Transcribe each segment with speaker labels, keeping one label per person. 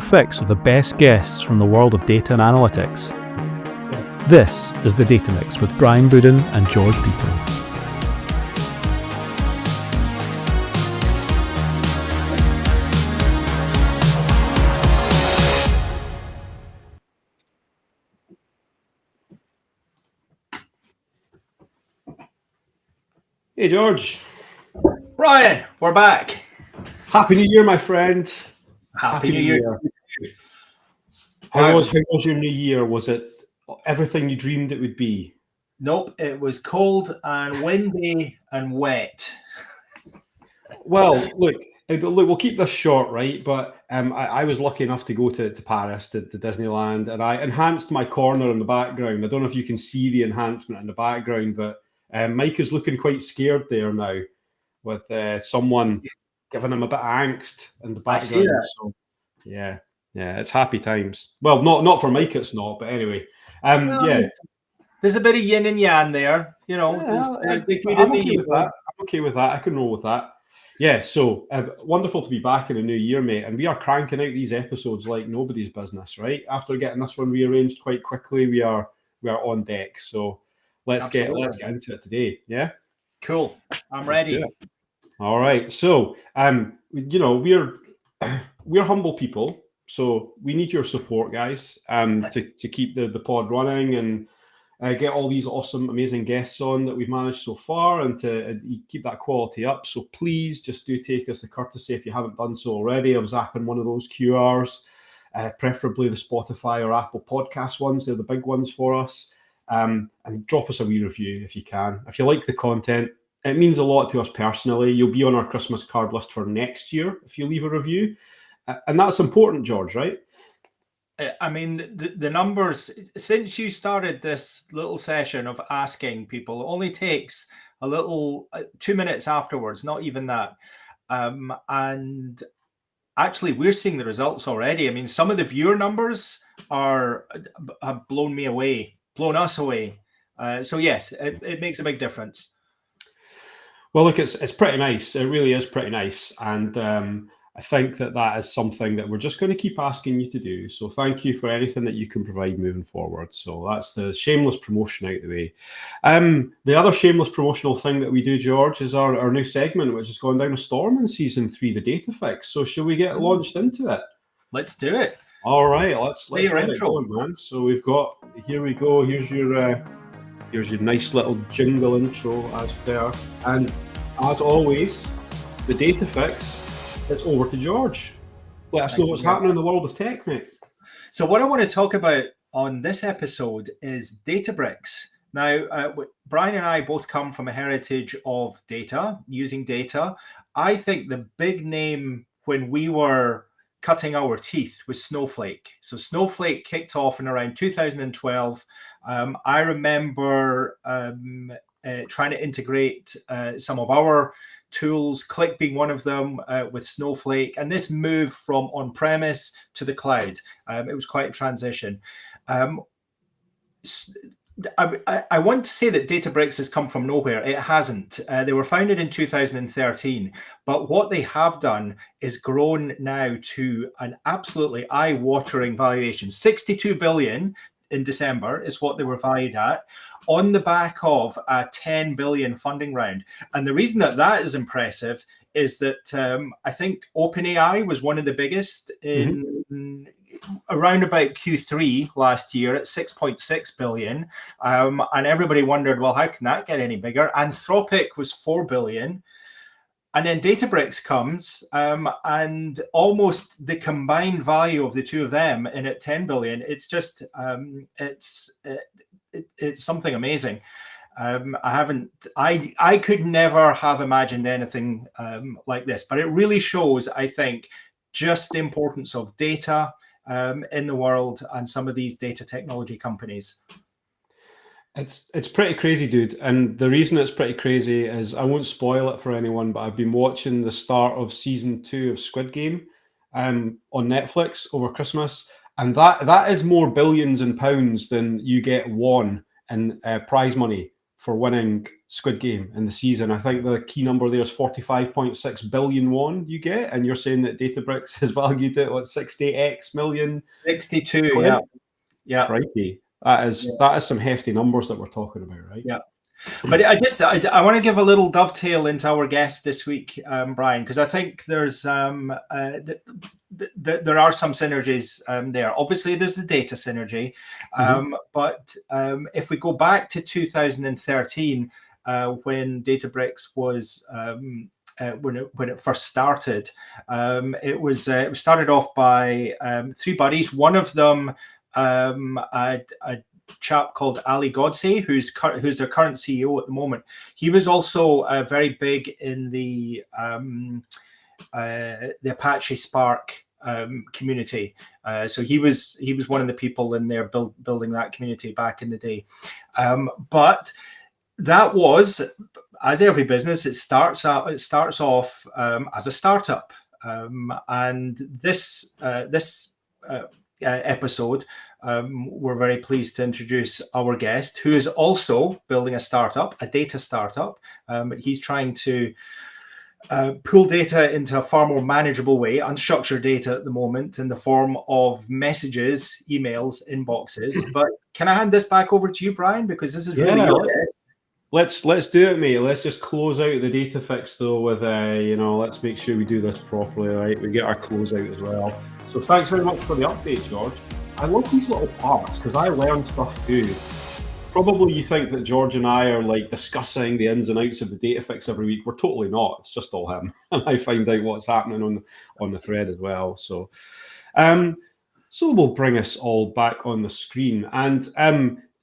Speaker 1: fix of the best guests from the world of data and analytics. This is the Data Mix with Brian Bouden and George Beaton.
Speaker 2: Hey George.
Speaker 3: Brian, we're back.
Speaker 2: Happy New Year, my friend.
Speaker 3: Happy New Year.
Speaker 2: How was your New Year? Was it everything you dreamed it would be?
Speaker 3: Nope, it was cold and windy and wet.
Speaker 2: Well, look, we'll keep this short, right? But I was lucky enough to go to Paris, to Disneyland, and I enhanced my corner in the background. I don't know if you can see the enhancement in the background, but Mike is looking quite scared there now with someone giving him a bit of angst in the background.
Speaker 3: I see that.
Speaker 2: So, yeah, it's happy times. Well, not for Mike, it's not, but anyway.
Speaker 3: There's a bit of yin and yang there, you know.
Speaker 2: I'm okay with that. I can roll with that. Yeah, so wonderful to be back in a new year, mate. And we are cranking out these episodes like nobody's business, right? After getting this one rearranged quite quickly, we are on deck. So let's get into it today. Yeah.
Speaker 3: Cool. I'm ready.
Speaker 2: All right. So we're humble people, so we need your support, guys, to keep the pod running and get all these awesome, amazing guests on that we've managed so far, and to keep that quality up. So please just do take us the courtesy, if you haven't done so already, of zapping one of those QRs, preferably the Spotify or Apple Podcast ones. They're the big ones for us. And drop us a wee review if you can. If you like the content, it means a lot to us personally. You'll be on our Christmas card list for next year if you leave a review. And that's important, George, right?
Speaker 3: I mean, the numbers, since you started this little session of asking people, it only takes a little 2 minutes afterwards, not even that. And actually, we're seeing the results already. I mean, some of the viewer numbers have blown us away. So yes, it makes a big difference.
Speaker 2: Well, look, it's pretty nice. It really is pretty nice. And I think that is something that we're just going to keep asking you to do. So thank you for anything that you can provide moving forward. So that's the shameless promotion out the way. The other shameless promotional thing that we do, George, is our new segment, which is going down a storm in season 3, the Data Fix. So shall we get launched into it?
Speaker 3: Let's do it.
Speaker 2: All right, let's
Speaker 3: get
Speaker 2: it going, man. So we've got, here we go. Here's your nice little jingle intro as per. And as always, the Data Fix, it's over to George. Let us know what's happening in the world of tech, mate.
Speaker 3: So what I want to talk about on this episode is Databricks. Now, Brian and I both come from a heritage of data, using data. I think the big name when we were cutting our teeth was Snowflake. So Snowflake kicked off in around 2012. I remember trying to integrate some of our tools, Click being one of them, with Snowflake, and this move from on-premise to the cloud. It was quite a transition. I want to say that Databricks has come from nowhere. It hasn't. They were founded in 2013, but what they have done is grown now to an absolutely eye-watering valuation. 62 billion in December is what they were valued at, on the back of a 10 billion funding round. And the reason that is impressive is that I think OpenAI was one of the biggest in around about Q3 last year at 6.6 billion. And everybody wondered, well, how can that get any bigger? Anthropic was 4 billion. And then Databricks comes, and almost the combined value of the two of them in at 10 billion. It's just, it's something amazing. I could never have imagined anything like this, but it really shows, I think, just the importance of data in the world and some of these data technology companies.
Speaker 2: It's pretty crazy, dude. And the reason it's pretty crazy is, I won't spoil it for anyone, but I've been watching the start of season 2 of Squid Game on Netflix over Christmas. And that is more billions in pounds than you get won in prize money for winning Squid Game in the season. I think the key number there is 45.6 billion won you get, and you're saying that Databricks has valued it, what, 60x million?
Speaker 3: 62,
Speaker 2: quid?
Speaker 3: yeah. Yeah.
Speaker 2: Crikey. That is some hefty numbers that we're talking about, right?
Speaker 3: Yeah. But I want to give a little dovetail into our guest this week, Brian, because I think there's there are some synergies there. Obviously, there's the data synergy, but if we go back to 2013, when Databricks was when it first started, it started off by three buddies. One of them, a chap called Ali Godsey, who's their current CEO at the moment. He was also very big in the Apache Spark community. So he was one of the people in there building that community back in the day. But that was, as every business, it starts off as a startup. And this episode, we're very pleased to introduce our guest, who is also building a startup, a data startup. But he's trying to pull data into a far more manageable way, unstructured data at the moment in the form of messages, emails, inboxes. But can I hand this back over to you, Brian? Because this is really your guest.
Speaker 2: Let's do it, mate. Let's just close out the data fix though with let's make sure we do this properly, right? We get our close out as well. So thanks very much for the update, George. I love these little parts because I learn stuff too. Probably you think that George and I are like discussing the ins and outs of the data fix every week. We're totally not. It's just all him. And I find out what's happening on the thread as well. So we'll bring us all back on the screen. And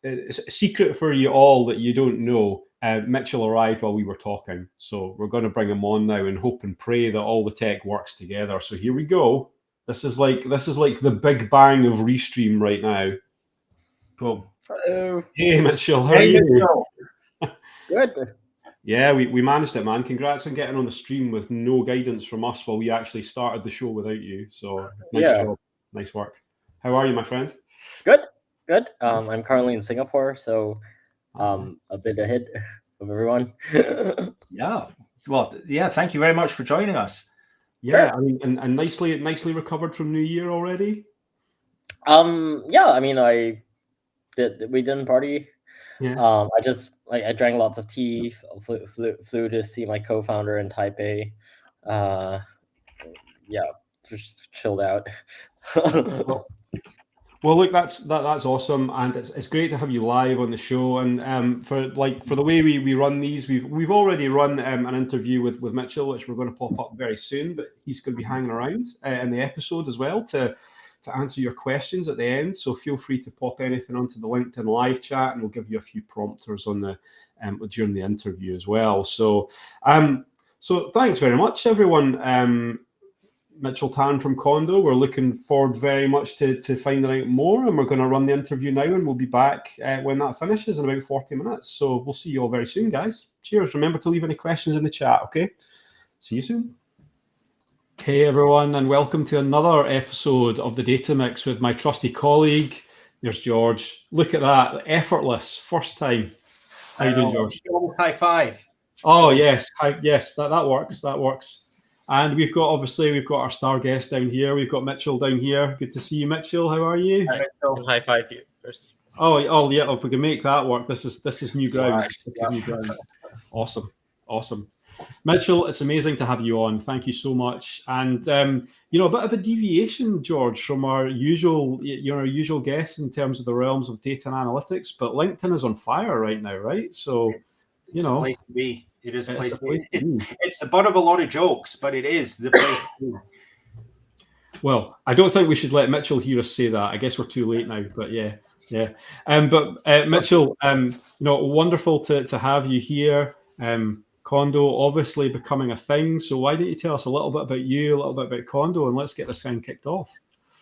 Speaker 2: it's a secret for you all that you don't know. Mitchell arrived while we were talking. So we're going to bring him on now and hope and pray that all the tech works together. So here we go. This is like the big bang of Restream right now.
Speaker 3: Cool.
Speaker 4: Hello.
Speaker 2: Hey Mitchell, how are you?
Speaker 4: Good.
Speaker 2: Yeah, we managed it, man. Congrats on getting on the stream with no guidance from us while we actually started the show without you. So nice job. Nice work. How are you, my friend?
Speaker 4: Good. I'm currently in Singapore, so a bit ahead of everyone.
Speaker 3: Yeah. Well, yeah, thank you very much for joining us.
Speaker 2: Yeah, sure. I mean, and nicely recovered from New Year already.
Speaker 4: Yeah, I mean, we didn't party.
Speaker 2: Yeah.
Speaker 4: I drank lots of tea. Flew to see my co-founder in Taipei. Yeah, just chilled out.
Speaker 2: Well, look, that's awesome, and it's great to have you live on the show. And for the way we run these, we've already run an interview with Mitchell, which we're going to pop up very soon. But he's going to be hanging around in the episode as well to answer your questions at the end. So feel free to pop anything onto the LinkedIn live chat, and we'll give you a few prompters on the during the interview as well. So thanks very much, everyone. Mitchell Tan from Kondo. We're looking forward very much to finding out more, and we're going to run the interview now, and we'll be back when that finishes in about 40 minutes. So we'll see you all very soon, guys. Cheers. Remember to leave any questions in the chat, okay? See you soon. Hey, everyone, and welcome to another episode of the Data Mix with my trusty colleague. There's George. Look at that. Effortless. First time. How you doing, George?
Speaker 3: High five.
Speaker 2: Oh, yes. Yes, that works. That works. And we've got our star guest down here. We've got Mitchell down here. Good to see you, Mitchell. How are you?
Speaker 4: Hi, high five you first.
Speaker 2: Oh yeah. If we can make that work, this is new ground. New ground. Awesome. Mitchell, it's amazing to have you on. Thank you so much. And a bit of a deviation, George, from our usual guests in terms of the realms of data and analytics. But LinkedIn is on fire right now, right? So
Speaker 3: it's a place to be. It is a place to be.
Speaker 2: be.
Speaker 3: It's the butt of a lot of jokes, but it is the place to be.
Speaker 2: Well, I don't think we should let Mitchell hear us say that. I guess we're too late now, but yeah. Mitchell, wonderful to have you here. Kondo obviously becoming a thing. So why don't you tell us a little bit about you, a little bit about Kondo, and let's get this thing kicked off.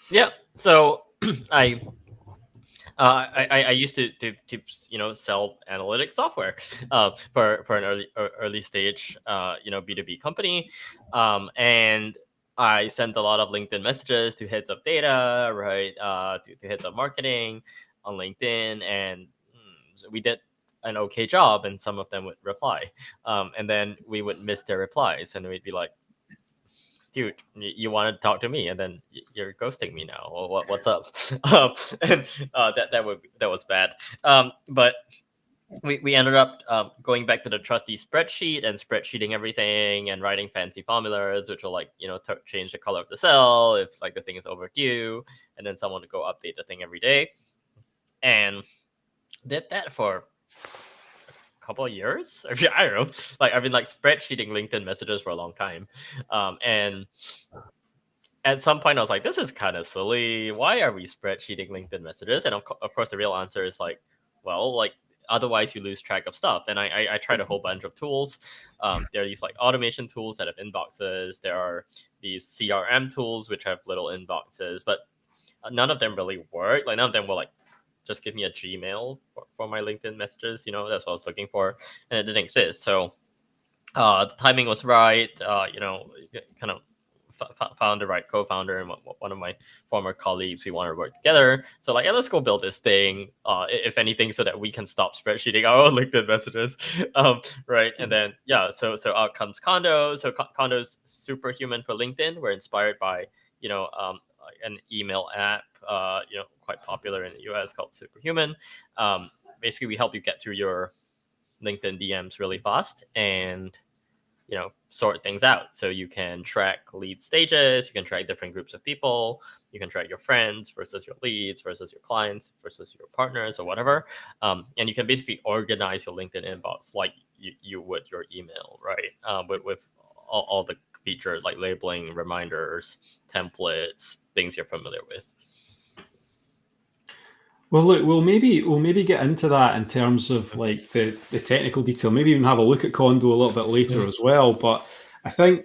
Speaker 4: Yeah. So I used to sell analytics software for an early stage B2B company, and I sent a lot of LinkedIn messages to heads of data, right, to heads of marketing on LinkedIn, and we did an okay job, and some of them would reply, and then we would miss their replies, and we'd be like, dude, you want to talk to me, and then you're ghosting me now, or what's up? And that was bad. But we ended up going back to the trusty spreadsheet and spreadsheeting everything and writing fancy formulas, which will, like, change the color of the cell if, like, the thing is overdue, and then someone to go update the thing every day, and did that for a couple of years. I don't know. Like, I've been, like, spreadsheeting LinkedIn messages for a long time, and at some point I was like, this is kind of silly. Why are we spreadsheeting LinkedIn messages? And of course, the real answer is like, well, like, otherwise you lose track of stuff. And I tried a whole bunch of tools. There are these, like, automation tools that have inboxes. There are these CRM tools which have little inboxes, but none of them really work. Like, none of them will, like, just give me a Gmail for my LinkedIn messages. That's what I was looking for, and it didn't exist. So the timing was right. Kind of found the right co-founder and one of my former colleagues. We wanted to work together, so, like, yeah, let's go build this thing, if anything, so that we can stop spreadsheeting our own LinkedIn messages. Right. And then so out comes Kondo. So Kondo's superhuman for LinkedIn. We're inspired by an email app quite popular in the US called Superhuman. Basically, we help you get through your LinkedIn DMs really fast and sort things out, so you can track lead stages, you can track different groups of people, you can track your friends versus your leads versus your clients versus your partners or whatever, and you can basically organize your LinkedIn inbox like you would your email, right? With all the features like labeling, reminders, templates, things you're familiar with.
Speaker 2: Well, look, we'll maybe get into that in terms of, like, the technical detail. Maybe even have a look at Kondo a little bit later as well. But I think,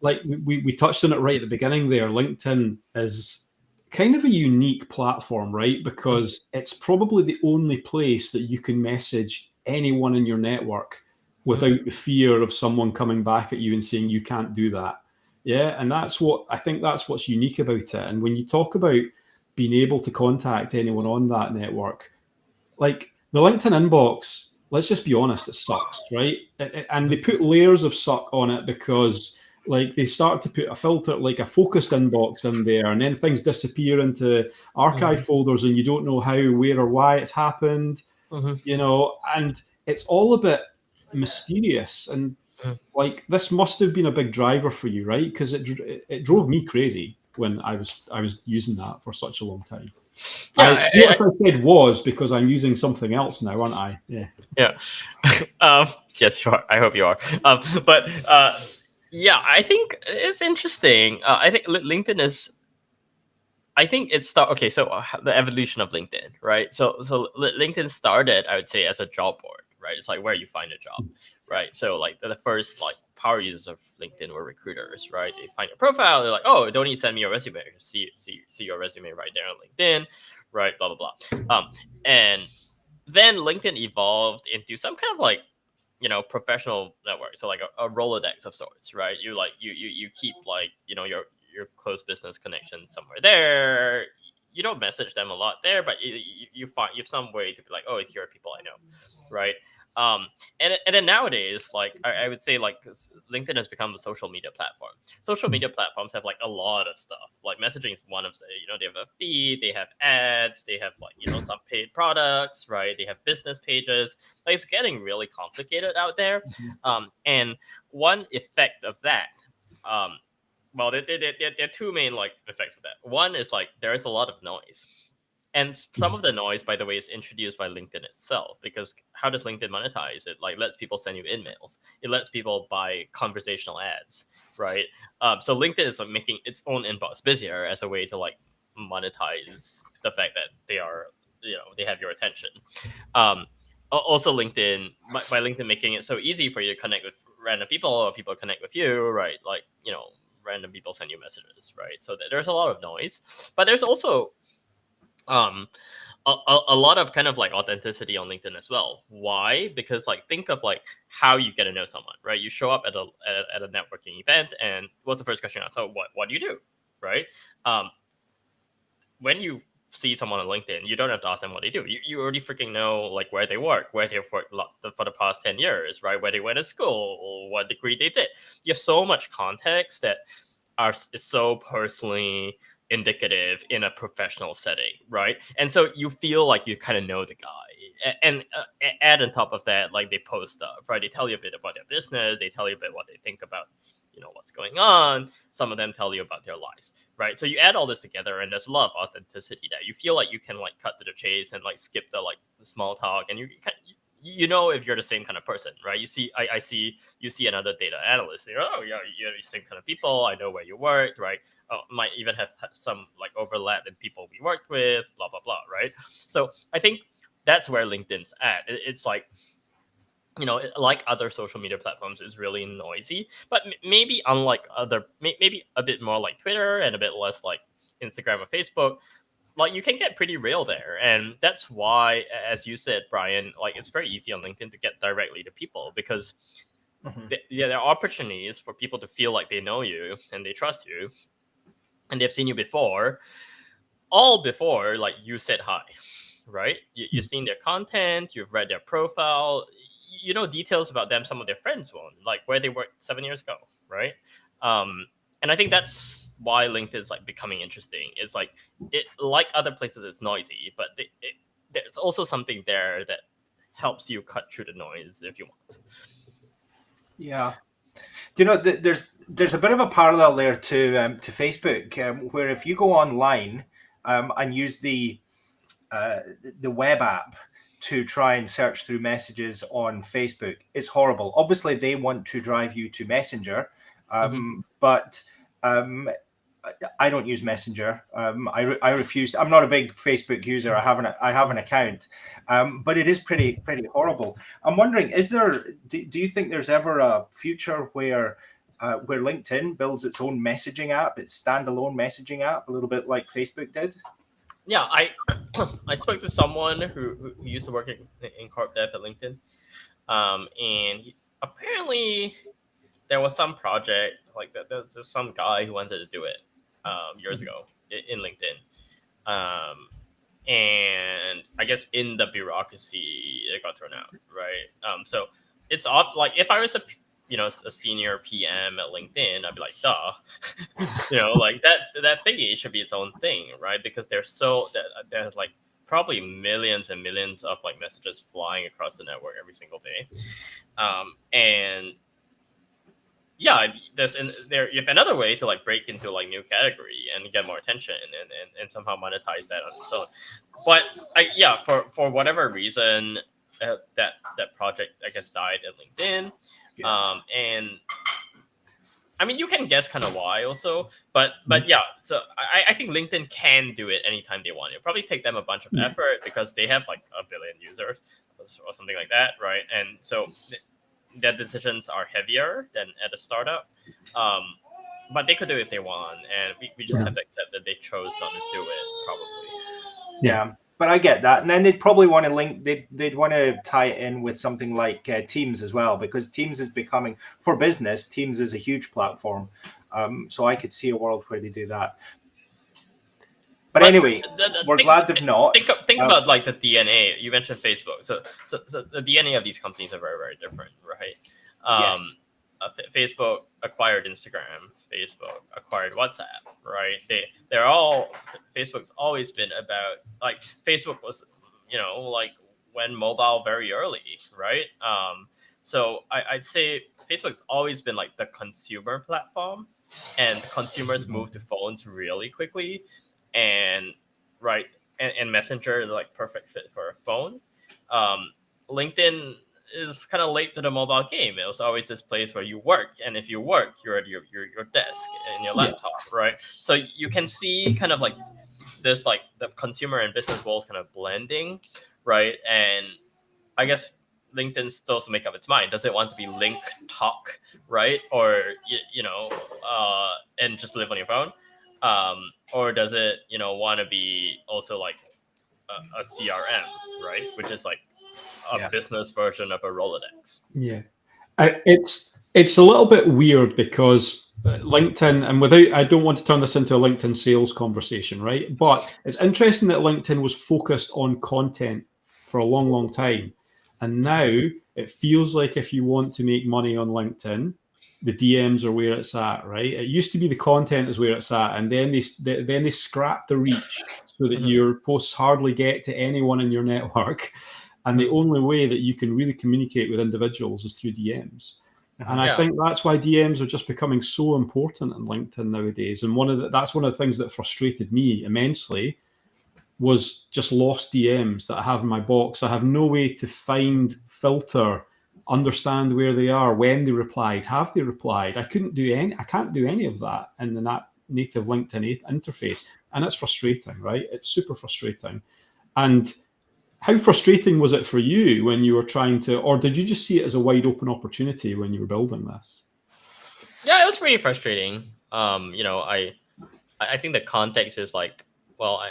Speaker 2: like, we touched on it right at the beginning there. LinkedIn is kind of a unique platform, right? Because it's probably the only place that you can message anyone in your network without the fear of someone coming back at you and saying you can't do that. Yeah, and that's what's unique about it. And when you talk about being able to contact anyone on that network, like, the LinkedIn inbox, let's just be honest, it sucks, right? And they put layers of suck on it because, like, they start to put a filter, like a focused inbox in there, and then things disappear into archive folders and you don't know how, where, or why it's happened, and it's all a bit mysterious. And, like, this must have been a big driver for you, right? Because it drove me crazy when I was using that for such a long time.
Speaker 4: Yeah,
Speaker 2: I said was because I'm using something else now, aren't I? Yeah.
Speaker 4: Yes, you are. I hope you are. But I think it's interesting. I think LinkedIn is. I think it's okay. So the evolution of LinkedIn, right? So LinkedIn started, I would say, as a job board, right? It's like where you find a job, right? So, like, the first, like, power users of LinkedIn were recruiters, right? They find your profile, they're like, oh, don't need to send me your resume. See your resume right there on LinkedIn, right? Blah blah blah. And then LinkedIn evolved into some kind of, like, professional network. So, like, a Rolodex of sorts, right? You keep, like, your close business connections somewhere there. You don't message them a lot there, but you have some way to be like, oh, here are people I know, right? And then nowadays, like, I would say, like, LinkedIn has become a social media platform. Social media platforms have, like, a lot of stuff. Like, messaging is one of the, they have a feed, they have ads, they have, like, some paid products, right? They have business pages. Like, it's getting really complicated out there. And one effect of that, well, there are two main, like, effects of that. One is, like, there is a lot of noise. And some of the noise, by the way, is introduced by LinkedIn itself, because how does LinkedIn monetize? It, like, lets people send you emails. It lets people buy conversational ads, right? So LinkedIn is, like, making its own inbox busier as a way to, like, monetize the fact that they are, they have your attention. Also, LinkedIn, by LinkedIn making it so easy for you to connect with random people, or people connect with you, right? Like, random people send you messages, right? So there's a lot of noise, but there's also a lot of kind of, like, authenticity on LinkedIn as well. Why? Because, like, think of, like, how you get to know someone, right? You show up at a networking event, and what's the first question you ask? So what do you do, right? When you see someone on LinkedIn, you don't have to ask them what they do. You already freaking know like where they work, where they've worked for the past 10 years, right? Where they went to school, or what degree they did. You have so much context that is so personally indicative in a professional setting, right? And so you feel like you kind of know the guy. And add on top of that, like they post stuff, right? They tell you a bit about their business. They tell you a bit what they think about, what's going on. Some of them tell you about their lives, right? So you add all this together, and there's a lot of authenticity there. You feel like you can like cut to the chase and like skip the like small talk, and you know if you're the same kind of person, right? You see another data analyst. Oh yeah, you're the same kind of people. I know where you worked, right? Might even have some like overlap in people we worked with, blah blah blah, right? So I think that's where LinkedIn's at. It's like, like other social media platforms, is really noisy, but maybe unlike maybe a bit more like Twitter and a bit less like Instagram or Facebook. Like you can get pretty real there, and that's why, as you said, Brian, like it's very easy on LinkedIn to get directly to people, because there are opportunities for people to feel like they know you and they trust you, and they've seen you before, all before like you said hi, right? You've seen their content, you've read their profile, you know details about them some of their friends won't, like where they worked 7 years ago, right? And I think that's why LinkedIn is like becoming interesting. It's like like other places, it's noisy, but there's also something there that helps you cut through the noise if you want.
Speaker 3: Yeah. Do you know, there's a bit of a parallel there to Facebook, where if you go online and use the web app to try and search through messages on Facebook, it's horrible. Obviously, they want to drive you to Messenger, but I don't use Messenger. I refuse. I'm not a big Facebook user. I have an account, but it is pretty horrible. I'm wondering, do you think there's ever a future where LinkedIn builds its own messaging app, its standalone messaging app, a little bit like Facebook did?
Speaker 4: Yeah, I spoke to someone who used to work in corp dev at LinkedIn, and apparently there was some project like that. There's some guy who wanted to do it years ago in LinkedIn, and I guess in the bureaucracy it got thrown out, right? So it's odd. Like if I was a senior PM at LinkedIn, I'd be like, duh, like that thingy should be its own thing, right? Because there's like probably millions and millions of like messages flying across the network every single day, and yeah, you have another way to like break into like new category and get more attention and somehow monetize that on its own. But for whatever reason, that project I guess died at LinkedIn. And I mean, you can guess kind of why also, but yeah, so I think LinkedIn can do it anytime they want. It'll probably take them a bunch of effort because they have like 1 billion users or something like that, right? And so their decisions are heavier than at a startup, but they could do it if they want, and we just have to accept that they chose not to do it, probably.
Speaker 3: Yeah. But I get that, and then they'd probably want to they'd want to tie it in with something like Teams as well, because Teams is becoming, for business, Teams is a huge platform. So I could see a world where they do that. But anyway, we're glad they've not.
Speaker 4: Think about like the DNA. You mentioned Facebook, so the DNA of these companies are very, very different, right?
Speaker 3: Yes.
Speaker 4: Facebook acquired Instagram. Facebook acquired WhatsApp, right? They're all, Facebook's always been about, like, Facebook was, like when mobile very early, right? So I'd say Facebook's always been like the consumer platform, and consumers move to phones really quickly, and right, and Messenger is like perfect fit for a phone. LinkedIn is kind of late to the mobile game. It was always this place where you work, and if you work, you're at your desk and your laptop, right? So you can see kind of like this, like the consumer and business worlds kind of blending, right? And I guess LinkedIn still has to make up its mind. Does it want to be Link Talk, right? Or and just live on your phone, or does it want to be also like a CRM, right? Which is like a business version of a Rolodex.
Speaker 2: Yeah. It's a little bit weird because LinkedIn, and I don't want to turn this into a LinkedIn sales conversation, right? But it's interesting that LinkedIn was focused on content for a long, long time. And now it feels like if you want to make money on LinkedIn, the DMs are where it's at, right? It used to be the content is where it's at, and then they scrap the reach so that your posts hardly get to anyone in your network. And the only way that you can really communicate with individuals is through DMs. And I think that's why DMs are just becoming so important on LinkedIn nowadays. And that's one of the things that frustrated me immensely was just lost DMs that I have in my box. I have no way to find, filter, understand where they are, when they replied, have they replied. I can't do any of that in the native LinkedIn interface. And it's frustrating, right? It's super frustrating. And how frustrating was it for you when you were trying to, or did you just see it as a wide open opportunity when you were building this?
Speaker 4: Yeah, it was pretty frustrating. I think the context is like, well,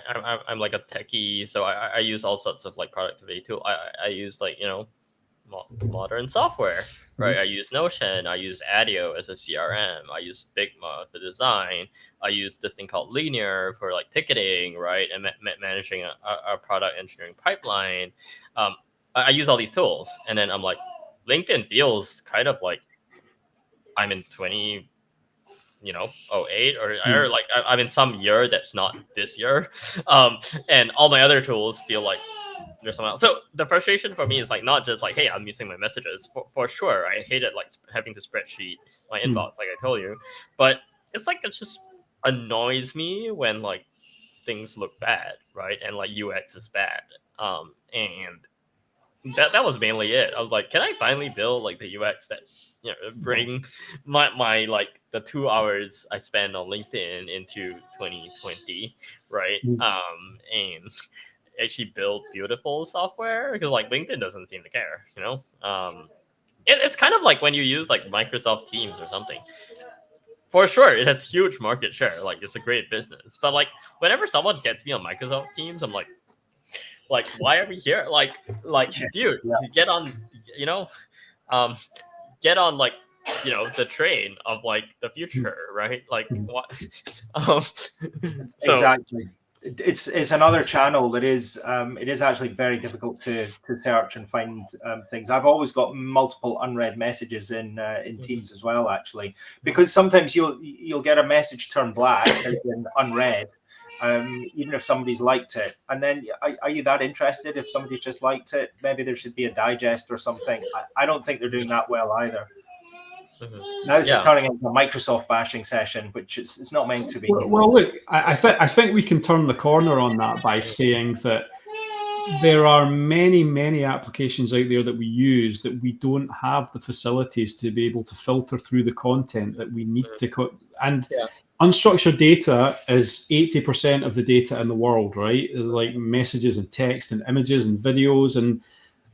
Speaker 4: I'm like a techie, so I use all sorts of like productivity tools. I use like, modern software, right? I use Notion, I use Adio as a CRM, I use Figma for design, I use this thing called Linear for like ticketing, right? And managing a product engineering pipeline. I use all these tools, and then I'm like, LinkedIn feels kind of like I'm in 08 or like I'm in some year that's not this year, and all my other tools feel like there's someone else. So the frustration for me is like not just like, hey, I'm missing my messages for sure. I hated like having to spreadsheet my inbox, like I told you, but it's like it just annoys me when like things look bad, right? And like UX is bad, and that was mainly it. I was like, can I finally build like the UX that bring my like the 2 hours I spend on LinkedIn into 2020, right? And actually build beautiful software, because like LinkedIn doesn't seem to care, it's kind of like when you use like Microsoft Teams or something. For sure, it has huge market share. Like it's a great business, but like whenever someone gets me on Microsoft Teams, I'm like, why are we here? Like, dude, get on, get on like, the train of like the future, right? Like what? So
Speaker 3: Exactly. It's another channel that is it is actually very difficult to search and find things. I've always got multiple unread messages in Teams as well, actually, because sometimes you'll get a message turn black as in unread, even if somebody's liked it, and then are you that interested if somebody's just liked it? Maybe there should be a digest or something. I don't think they're doing that well either. Now this is turning into a Microsoft bashing session, which it's not meant to be.
Speaker 2: Well, look, I think we can turn the corner on that by saying that there are many, many applications out there that we use that we don't have the facilities to be able to filter through the content that we need to. Unstructured data is 80% of the data in the world, right? There's like messages and text and images and videos, and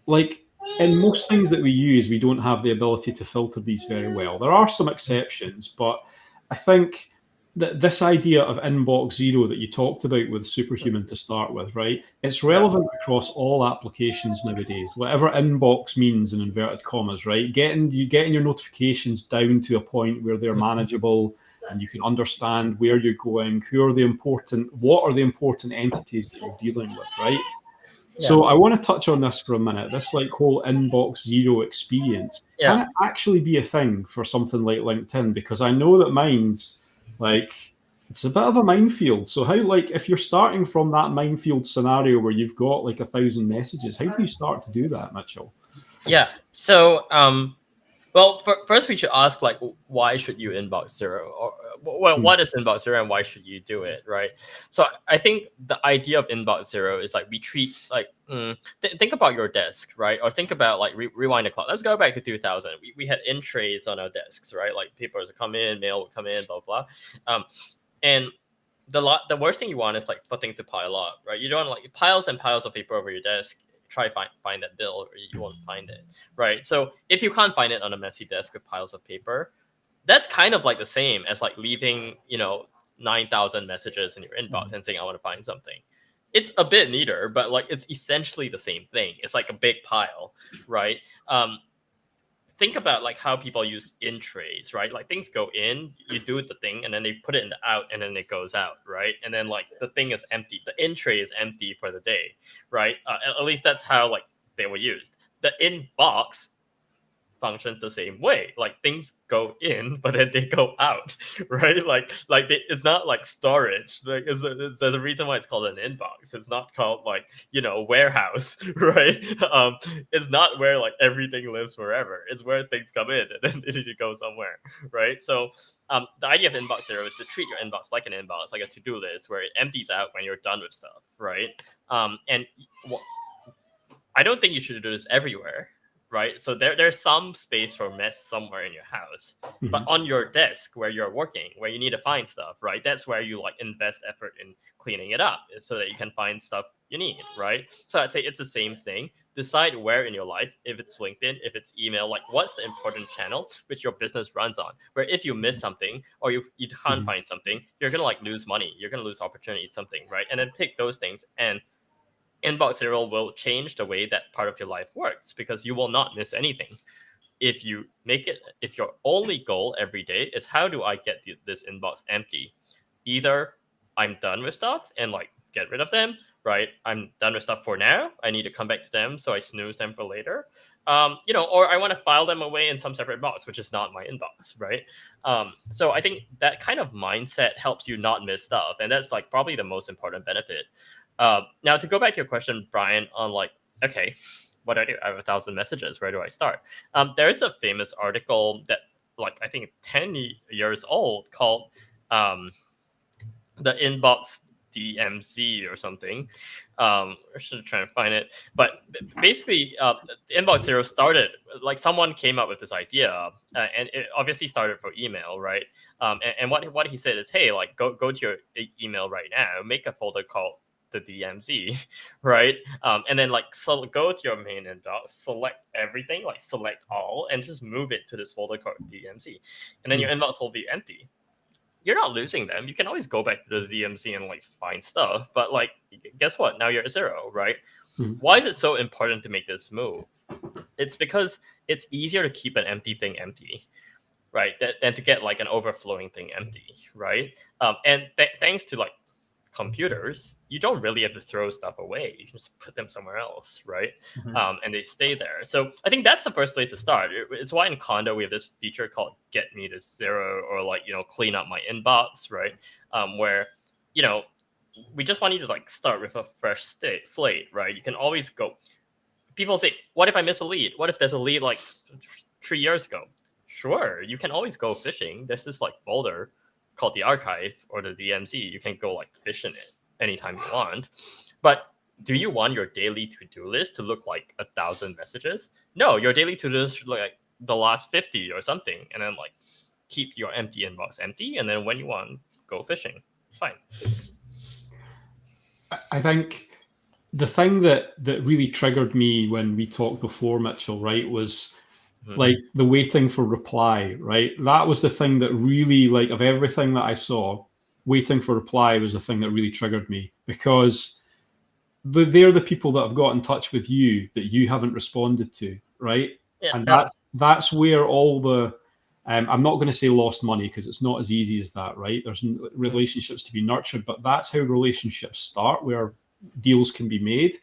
Speaker 2: like in most things that we use, we don't have the ability to filter these very well. There are some exceptions, but I think that this idea of inbox zero that you talked about with Superhuman to start with, right? It's relevant across all applications nowadays. Whatever inbox means in inverted commas, right? Getting your notifications down to a point where they're manageable and you can understand where you're going, what are the important entities that you're dealing with, right? So I want to touch on this for a minute. This like whole inbox zero experience. Can it actually be a thing for something like LinkedIn? Because I know that mine's like, it's a bit of a minefield. So how, like, if you're starting from that minefield scenario where you've got like 1,000 messages, how do you start to do that, Mitchell?
Speaker 4: Yeah. So well, first we should ask like, why should you inbox zero, or what is inbox zero and why should you do it, right? So I think the idea of inbox zero is like we treat like think about your desk, right? Or think about like rewind the clock. Let's go back to 2000. We had in trays on our desks, right? Like people would come in, mail would come in, blah blah. And the worst thing you want is like for things to pile up, right? You don't want like piles and piles of paper over your desk. Try find that bill, or you won't find it, right? So if you can't find it on a messy desk with piles of paper, that's kind of like the same as like leaving 9,000 messages in your inbox and saying I want to find something. It's a bit neater, but like it's essentially the same thing. It's like a big pile, right? think about like how people use in trades, right? Like things go in, you do the thing, and then they put it in the out, and then it goes out, right? And then like the thing is empty. The in tray is empty for the day, right? At least that's how like they were used. The inbox functions the same way. Like things go in, but then they go out, right? It's not like storage. Like there's a reason why it's called an inbox. It's not called like warehouse, right? It's not where like everything lives forever. It's where things come in and then they need to go somewhere, right? So the idea of inbox zero is to treat your inbox like an inbox, like a to-do list where it empties out when you're done with stuff, right? I don't think you should do this everywhere. Right, so there's some space for mess somewhere in your house, but on your desk where you're working, where you need to find stuff, right? That's where you like invest effort in cleaning it up, so that you can find stuff you need, right? So I'd say it's the same thing. Decide where in your life, if it's LinkedIn, if it's email, like what's the important channel which your business runs on. Where if you miss something or you can't find something, you're gonna like lose money, you're gonna lose opportunity, something, right? And then pick those things, and inbox zero will change the way that part of your life works, because you will not miss anything. If you make it, if your only goal every day is how do I get this inbox empty, either I'm done with stuff and like get rid of them, right? I'm done with stuff for now, I need to come back to them, so I snooze them for later, or I want to file them away in some separate box, which is not my inbox, right? So I think that kind of mindset helps you not miss stuff, and that's like probably the most important benefit. Now, to go back to your question, Brian, on like, okay, what do I do? I have 1,000 messages. Where do I start? There's a famous article that, like, I think 10 years old called the Inbox DMZ or something. I should try and find it. But basically, Inbox Zero started, like someone came up with this idea, and it obviously started for email, right? And what he said is, hey, like go to your email right now, make a folder called the DMZ, right? And then like go to your main inbox, select everything, like select all, and just move it to this folder called DMZ, and then your inbox will be empty. You're not losing them. You can always go back to the DMZ and like find stuff, but like guess what? Now you're at zero, right? Why is it so important to make this move? It's because it's easier to keep an empty thing empty, right, than to get like an overflowing thing empty, right? And thanks to like computers, you don't really have to throw stuff away. You can just put them somewhere else, right? And they stay there. So I think that's the first place to start. It's why in Kondo we have this feature called Get Me to Zero, or like, clean up my inbox, right? Where, we just want you to like start with a fresh slate, right? You can always go. People say, what if I miss a lead? What if there's a lead like 3 years ago? Sure, you can always go fishing. There's this like folder called the archive or the DMZ. You can go like fish in it anytime you want. But do you want your daily to-do list to look like 1,000 messages? No, your daily to-do list should look like the last 50 or something, and then like keep your empty inbox empty, and then when you want, go fishing. It's fine.
Speaker 2: I think the thing that really triggered me when we talked before, Mitchell, right, was like the waiting for reply, right? That was the thing that really, like, of everything that I saw, waiting for reply was the thing that really triggered me, because they're the people that have got in touch with you that you haven't responded to, right?
Speaker 4: Yeah,
Speaker 2: and that's where all the, I'm not going to say lost money, because it's not as easy as that, right? There's relationships to be nurtured, but that's how relationships start, where deals can be made.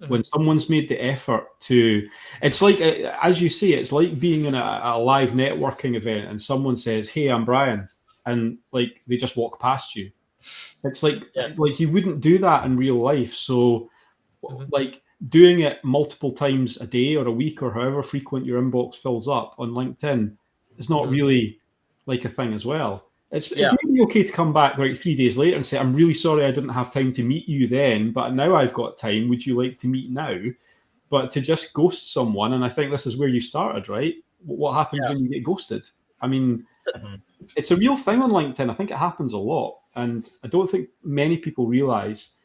Speaker 2: When someone's made the effort to, it's like, as you say, it's like being in a live networking event and someone says, hey, I'm Brian, and like they just walk past you. It's like you wouldn't do that in real life. So like doing it multiple times a day or a week or however frequent your inbox fills up on LinkedIn is not really like a thing as well. It's maybe okay to come back like 3 days later and say, I'm really sorry I didn't have time to meet you then, but now I've got time. Would you like to meet now? But to just ghost someone, and I think this is where you started, right? What happens when you get ghosted? I mean, it's a real thing on LinkedIn. I think it happens a lot. And I don't think many people realize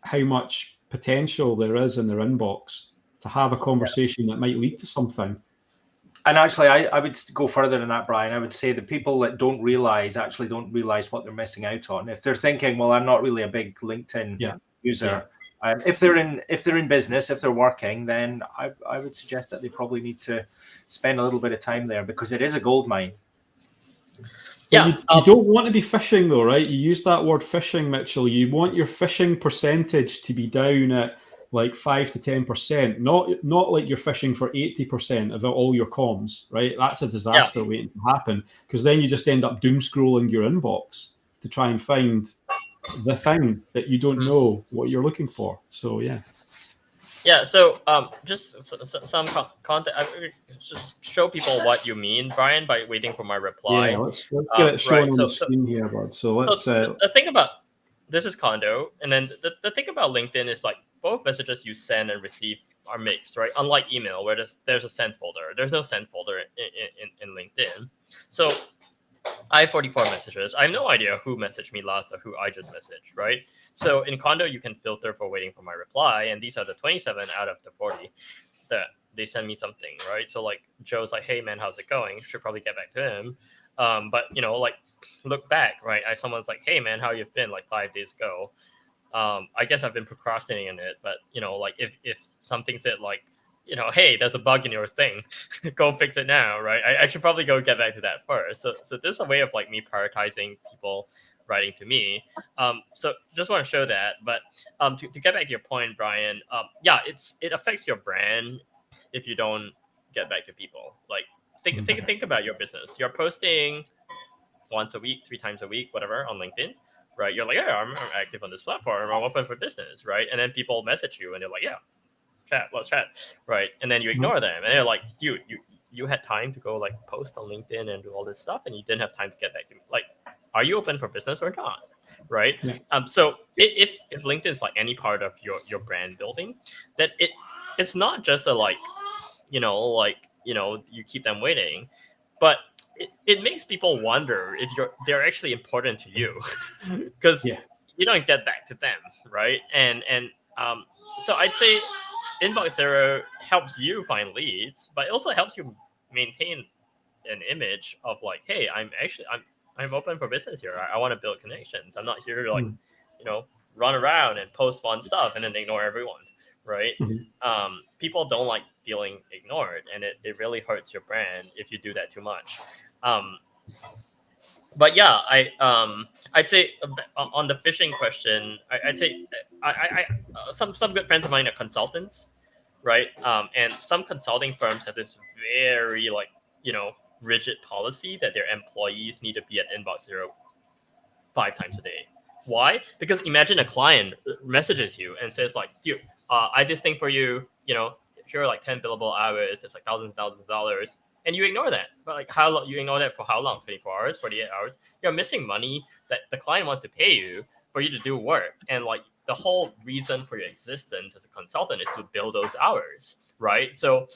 Speaker 2: how much potential there is in their inbox to have a conversation that might lead to something.
Speaker 3: And actually, I would go further than that, Brian. I would say the people that don't realize what they're missing out on. If they're thinking, well, I'm not really a big LinkedIn user, If they're in business, if they're working, then I would suggest that they probably need to spend a little bit of time there, because it is a gold mine.
Speaker 2: Yeah, you don't want to be fishing though, right? You use that word fishing, Mitchell. You want your fishing percentage to be down at like 5 to 10%, not like you're fishing for 80% of all your comms, right? That's a disaster waiting to happen, because then you just end up doom scrolling your inbox to try and find the thing that you don't know what you're looking for. So yeah.
Speaker 4: Yeah, so just some content. Just show people what you mean, Brian, by waiting for my reply.
Speaker 2: Yeah, let's get it shown on the screen here, bud. So let's.
Speaker 4: The thing about this is Kondo, and then the thing about LinkedIn is like both messages you send and receive are mixed, right? Unlike email, where there's a send folder. There's no send folder in LinkedIn. So I have 44 messages. I have no idea who messaged me last or who I just messaged, right? So in Kondo, you can filter for waiting for my reply, and these are the 27 out of the 40 that they send me something, right? So like Joe's like, hey man, how's it going? Should probably get back to him. But like look back, right? Someone's like, hey man, how you've been, like 5 days ago. I guess I've been procrastinating on it, but like if something said like, hey, there's a bug in your thing, go fix it now, right? I should probably go get back to that first. So this is a way of like me prioritizing people writing to me. So just want to show that. But to get back to your point, Brian, it affects your brand if you don't get back to people. Like think about your business. You're posting once a week, 3 times a week, whatever, on LinkedIn, right? You're like, yeah, I'm active on this platform. I'm open for business, right? And then people message you and they're like, yeah, let's chat, right? And then you ignore them, and they're like, dude, you had time to go like post on LinkedIn and do all this stuff, and you didn't have time to get back to me. Like, are you open for business or not, right? Yeah. So if LinkedIn is like any part of your brand building, that it's not just a like, you keep them waiting, but it makes people wonder if they're actually important to you, because you don't get back to them, right? And so I'd say Inbox Zero helps you find leads, but it also helps you maintain an image of like, hey, I'm open for business here. I want to build connections. I'm not here to like, run around and post fun stuff and then ignore everyone, right? Mm-hmm. People don't like feeling ignored, and it really hurts your brand if you do that too much. But yeah, I'd say on the phishing question, I'd say some good friends of mine are consultants, right? And some consulting firms have this very like rigid policy that their employees need to be at Inbox Zero 5 times a day. Why? Because imagine a client messages you and says like, dude, I did this thing for you. Here are like 10 billable hours. It's like thousands of dollars. And you ignore that. But like how long? You ignore that for how long? 24 hours, 48 hours? You're missing money that the client wants to pay you for you to do work. And like the whole reason for your existence as a consultant is to build those hours, right? So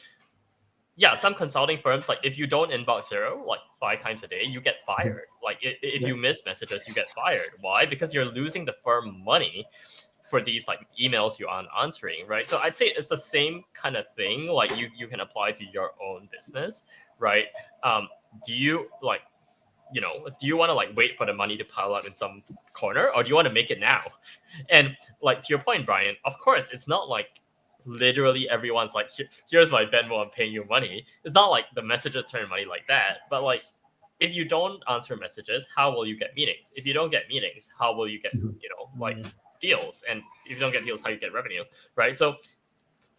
Speaker 4: yeah, some consulting firms, like if you don't Inbox Zero like 5 times a day, you get fired. Like if you miss messages, you get fired. Why? Because you're losing the firm money for these like emails you aren't answering, right? So I'd say it's the same kind of thing. Like you can apply to your own business, right? Do you like, do you want to like wait for the money to pile up in some corner, or do you want to make it now? And like to your point, Brian, of course, it's not like literally everyone's like, here's my Venmo, I'm paying you money. It's not like the messages turn money like that. But like, if you don't answer messages, how will you get meetings? If you don't get meetings, how will you get, like deals? And if you don't get deals, how you get revenue, right? So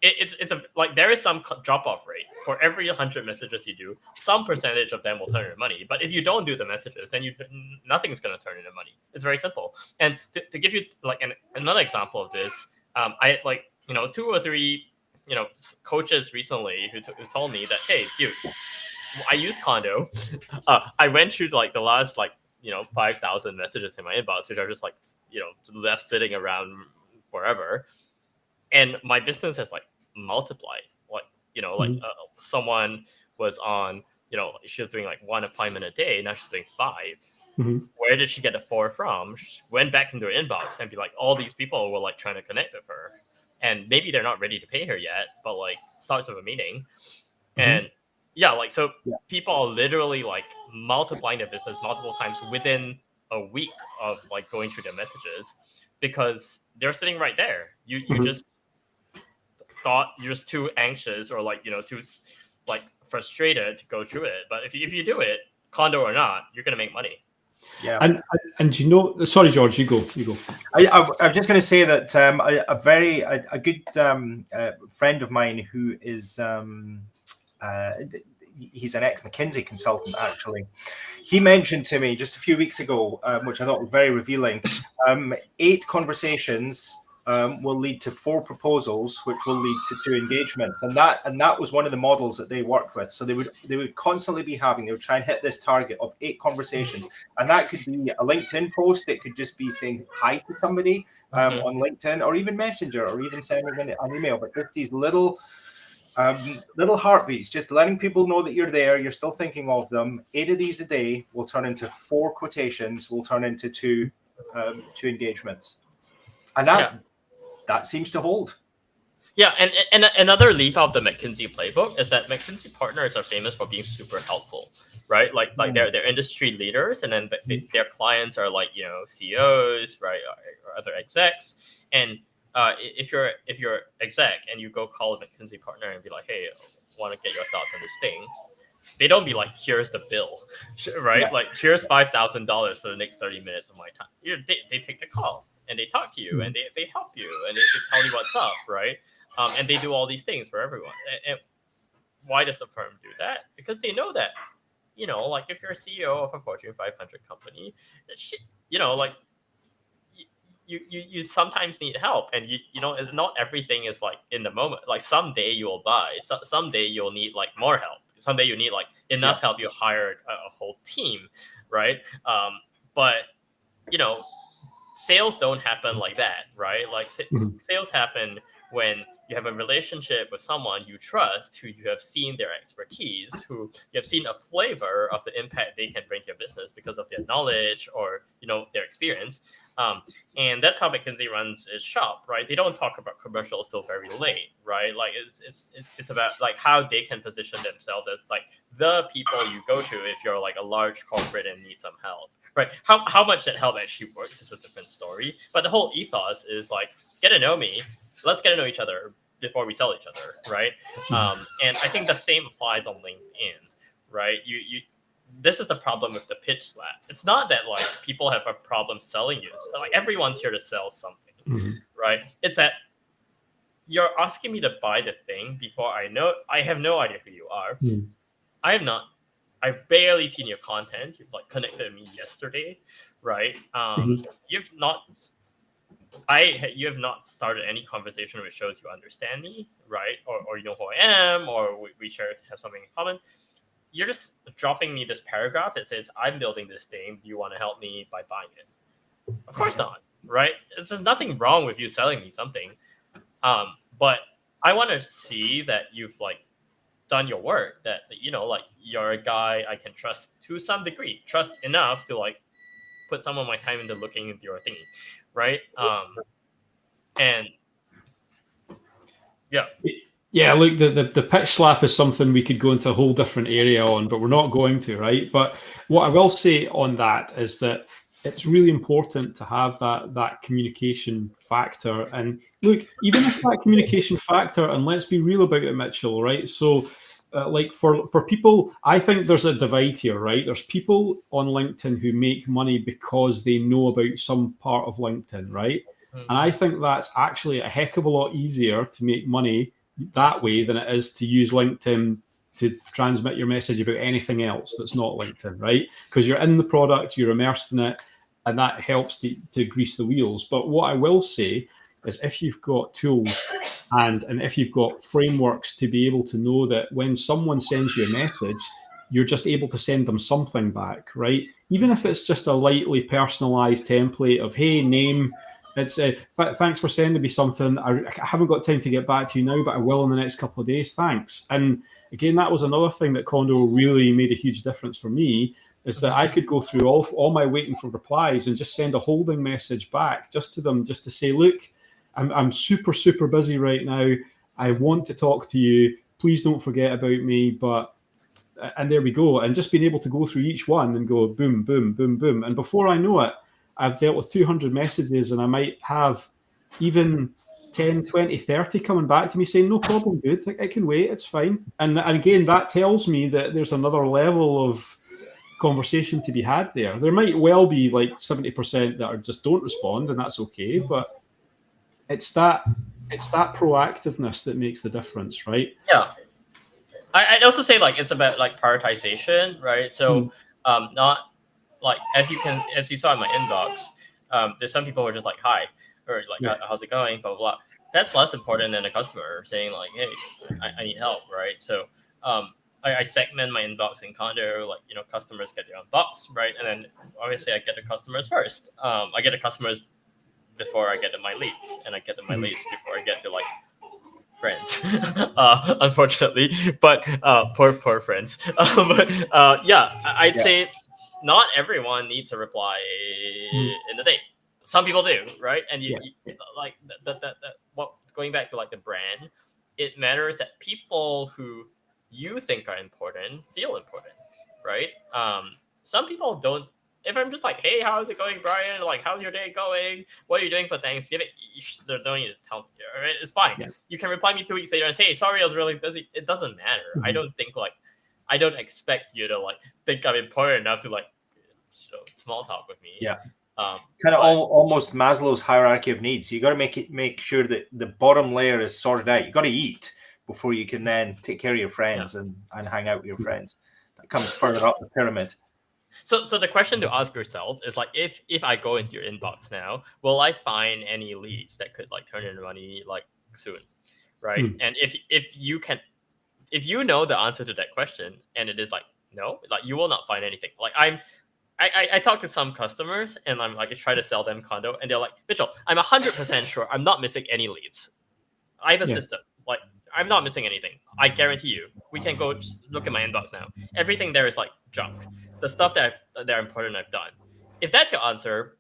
Speaker 4: it's a like there is some drop off rate for every 100 messages you do. Some percentage of them will turn into money, but if you don't do the messages, then nothing's going to turn into money. It's very simple. And to give you like another example of this, I had like 2 or 3 coaches recently who told me that, hey dude, I use Kondo. I went through like the last 5,000 messages in my inbox, which are just like left sitting around forever, and my business has like multiplied. Someone was on she was doing like 1 appointment a day, now she's doing 5. Where did she get the 4 from? She went back into her inbox and be like, all these people were like trying to connect with her, and maybe they're not ready to pay her yet, but like starts with a meeting. And people are literally like multiplying their business multiple times within a week of like going through their messages. because they're sitting right there. You
Speaker 2: Mhm.
Speaker 4: just thought you're just too anxious or like, too like frustrated to go through it. But if you do it, Kondo or not, you're gonna make money.
Speaker 3: Yeah.
Speaker 2: And you know, sorry, George, you go.
Speaker 3: I was just going to say that a good friend of mine who is he's an ex-McKinsey consultant, actually. He mentioned to me just a few weeks ago, which I thought was very revealing, 8 conversations will lead to 4 proposals, which will lead to 2 engagements, and that was one of the models that they worked with. So they would constantly be they would try and hit this target of 8 conversations, and that could be a LinkedIn post. It could just be saying hi to somebody on LinkedIn, or even Messenger, or even sending an email. But just these little heartbeats, just letting people know that you're there, you're still thinking of them. 8 of these a day will turn into 4 quotations, will turn into 2 engagements, and that seems to hold.
Speaker 4: Yeah, and another leaf out of the McKinsey playbook is that McKinsey partners are famous for being super helpful, right? Like they're industry leaders, and then their clients are like CEOs, right, or other execs. And if you're exec and you go call a McKinsey partner and be like, hey, I want to get your thoughts on this thing, they don't be like, here's the bill, right? Yeah. Like, here's $5,000 for the next 30 minutes of my time. They take the call and they talk to you and they help you and they tell you what's up, right? And they do all these things for everyone. And why does the firm do that? Because they know that, like if you're a CEO of a Fortune 500 company, like you sometimes need help, and not everything is like in the moment. Like someday you will buy, someday you'll need like more help. Someday you need like enough help. You hired a whole team, right? But sales don't happen like that, right? Like sales happen when you have a relationship with someone you trust, who you have seen their expertise, who you have seen a flavor of the impact they can bring to your business because of their knowledge or their experience. And that's how McKinsey runs its shop, right? They don't talk about commercials till very late, right? Like it's about like how they can position themselves as like the people you go to if you're like a large corporate and need some help, right? How much that help actually works is a different story, but the whole ethos is like, get to know me. Let's get to know each other before we sell each other, right? And I think the same applies on LinkedIn, right? This is the problem with the pitch slap. It's not that like people have a problem selling you. Like everyone's here to sell something, right? It's that you're asking me to buy the thing before I have no idea who you are. I've barely seen your content. You've like connected with me yesterday, right? You have not started any conversation which shows you understand me, right? Or you know who I am, or we have something in common. You're just dropping me this paragraph that says, I'm building this thing. Do you want to help me by buying it? Of course not, right? There's nothing wrong with you selling me something. But I want to see that you've like done your work, that like you're a guy I can trust to some degree, trust enough to like put some of my time into looking into your thingy, right? And
Speaker 2: yeah, look, the pitch slap is something we could go into a whole different area on, but we're not going to, right? But what I will say on that is that it's really important to have that communication factor. And look, even if that communication factor, and let's be real about it, Mitchell, right? So like for people, I think there's a divide here, right? There's people on LinkedIn who make money because they know about some part of LinkedIn, right? And I think that's actually a heck of a lot easier to make money that way than it is to use LinkedIn to transmit your message about anything else that's not LinkedIn, right? Because you're in the product, you're immersed in it, and that helps to grease the wheels. But what I will say is if you've got tools and if you've got frameworks to be able to know that when someone sends you a message, you're just able to send them something back, right? Even if it's just a lightly personalized template of, hey, name, it's thanks for sending me something. I haven't got time to get back to you now, but I will in the next couple of days. Thanks. And again, that was another thing that Kondo really made a huge difference for me, is that I could go through all my waiting for replies and just send a holding message back just to them, just to say, look, I'm super, super busy right now. I want to talk to you. Please don't forget about me. And there we go. And just being able to go through each one and go boom, boom, boom, boom. And before I know it, I've dealt with 200 messages, and I might have even 10, 20, 30 coming back to me saying, no problem, dude, it can wait, it's fine. And again, that tells me that there's another level of conversation to be had there. There might well be like 70% that are just don't respond, and that's okay, but it's that proactiveness that makes the difference, right?
Speaker 4: Yeah. I'd also say like it's about like prioritization, right? So not like as you saw in my inbox, there's some people who are just like hi, or like how's it going, blah blah blah. That's less important than a customer saying like, hey, I need help, right? So I segment my inbox in Kondo, like, you know, customers get their own box, right? And then obviously I get the customers first. I get the customers before I get to my leads, and I get to my leads before I get to like friends, unfortunately, but poor friends. I'd say not everyone needs a reply in the day. Some people do, right? And you like that. What going back to like the brand, it matters that people who you think are important feel important, right? Some people don't. If I'm just like, hey, how's it going, Brian? Like, how's your day going? What are you doing for Thanksgiving? You don't need to tell me. Right? It's fine. Yeah. You can reply me 2 weeks later and say, hey, sorry, I was really busy. It doesn't matter. Mm-hmm. I don't expect you to like think I'm important enough to like, you know, small talk with me.
Speaker 3: Yeah. Kind of almost Maslow's hierarchy of needs. You got to make sure that the bottom layer is sorted out. You got to eat before you can then take care of your friends and hang out with your friends. That comes further up the pyramid.
Speaker 4: So the question to ask yourself is like, if I go into your inbox now, will I find any leads that could like turn into money like soon, right? And if you know the answer to that question, and it is like no, like you will not find anything. Like I talk to some customers, and I'm like I try to sell them Kondo, and they're like, Mitchell, I'm 100% sure I'm not missing any leads. I have a system. Like I'm not missing anything. I guarantee you. We can go just look at my inbox now. Everything there is like junk. The stuff that are important I've done. If that's your answer,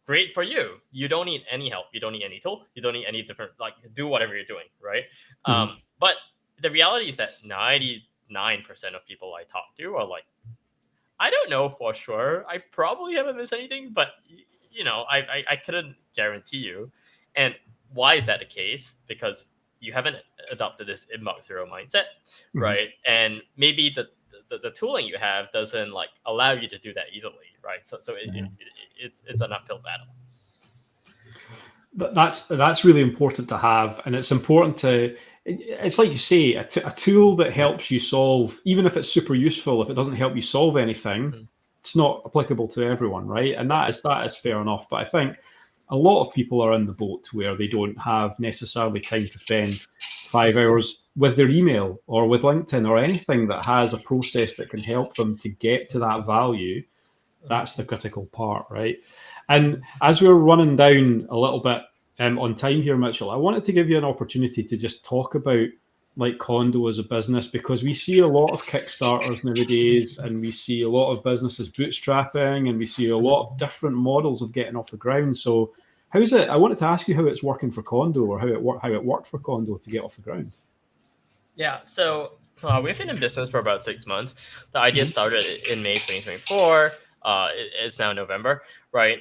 Speaker 4: great for you. You don't need any help. You don't need any tool. You don't need any different, like, do whatever you're doing, right? But the reality is that 99% of people I talk to are like, I don't know for sure. I probably haven't missed anything, but you know, I couldn't guarantee you. And why is that the case? Because you haven't adopted this inbox zero mindset, right? And maybe the tooling you have doesn't like allow you to do that easily, right? So it's an uphill battle.
Speaker 2: But that's really important to have, and it's important to. It's like you say, a tool that helps you solve, even if it's super useful, if it doesn't help you solve anything, it's not applicable to everyone, right? And that is fair enough. But I think a lot of people are in the boat where they don't have necessarily time to spend 5 hours with their email or with LinkedIn or anything that has a process that can help them to get to that value. That's the critical part, right? And as we're running down a little bit on time here, Mitchell, I wanted to give you an opportunity to just talk about like Kondo as a business, because we see a lot of Kickstarters nowadays, and we see a lot of businesses bootstrapping, and we see a lot of different models of getting off the ground. So how's it? I wanted to ask you how it's working for Kondo, or how it worked for Kondo to get off the ground.
Speaker 4: Yeah, so we've been in business for about 6 months. The idea started in May 2024. It's now November, right?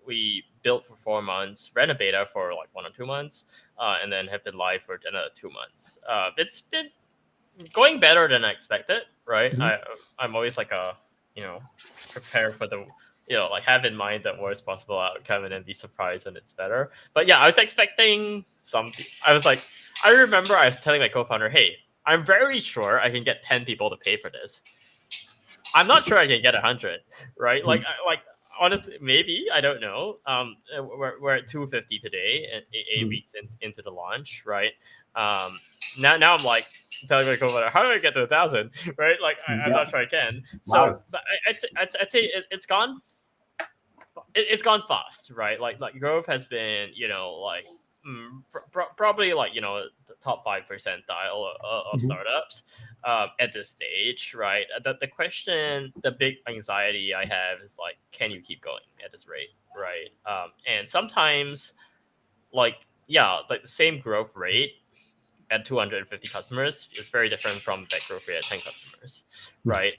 Speaker 4: We built for 4 months, ran a beta for like 1 or 2 months, and then have been live for another 2 months. It's been going better than I expected, right? I'm always like prepare for the, like have in mind the worst possible outcome and then be surprised when it's better. But yeah, I was expecting something. I remember I was telling my co-founder, hey, I'm very sure I can get 10 people to pay for this. I'm not sure I can get 100, right? Like honestly, maybe, I don't know. We're at 250 today, and 8 weeks into the launch, right? Now I'm like telling my co-founder, how do I get to 1,000, right? Like I'm not sure I can. So, but I'd say it's gone. It's gone fast, right? Like growth has been, probably like the top 5 percentile of startups at this stage, right? The question, the big anxiety I have is like, can you keep going at this rate, right? And sometimes, the same growth rate at 250 customers is very different from that growth rate at 10 customers, right?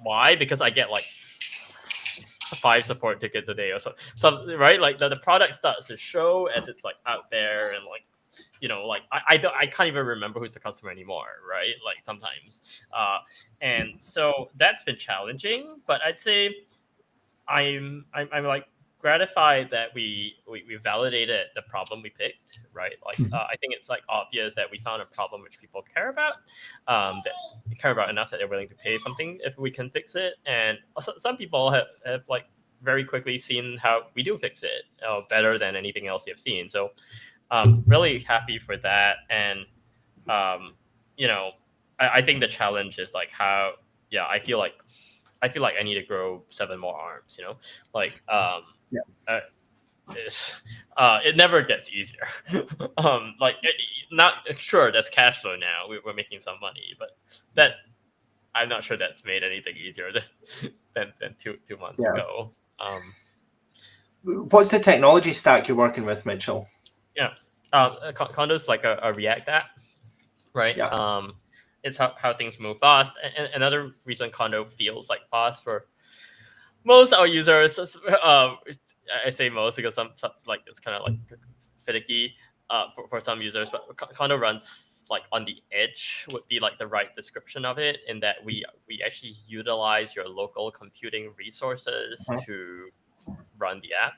Speaker 4: Why? Because I get like 5 support tickets a day or some right, like the product starts to show as it's like out there, and like, you know, like I can't even remember who's the customer anymore, right? Like sometimes, and so that's been challenging. But I'd say I'm like gratified that we validated the problem we picked, right? Like I think it's like obvious that we found a problem which people care about, that care about enough that they're willing to pay something if we can fix it. And also, some people have like very quickly seen how we do fix it better than anything else they've seen. So really happy for that. And you know, I think the challenge is like how, yeah, I feel like I need to grow 7 more arms, you know, like it never gets easier. Like not sure that's cash flow now. We're making some money, but that I'm not sure that's made anything easier than 2 months ago.
Speaker 3: What's the technology stack you're working with, Mitchell?
Speaker 4: Yeah, Kondo's like a React app, right?
Speaker 3: Yeah.
Speaker 4: It's how things move fast. And another reason Kondo feels like fast for most our users, I say most because some like it's kind of like finicky for some users, but Kondo runs like on the edge would be like the right description of it, in that we actually utilize your local computing resources to run the app.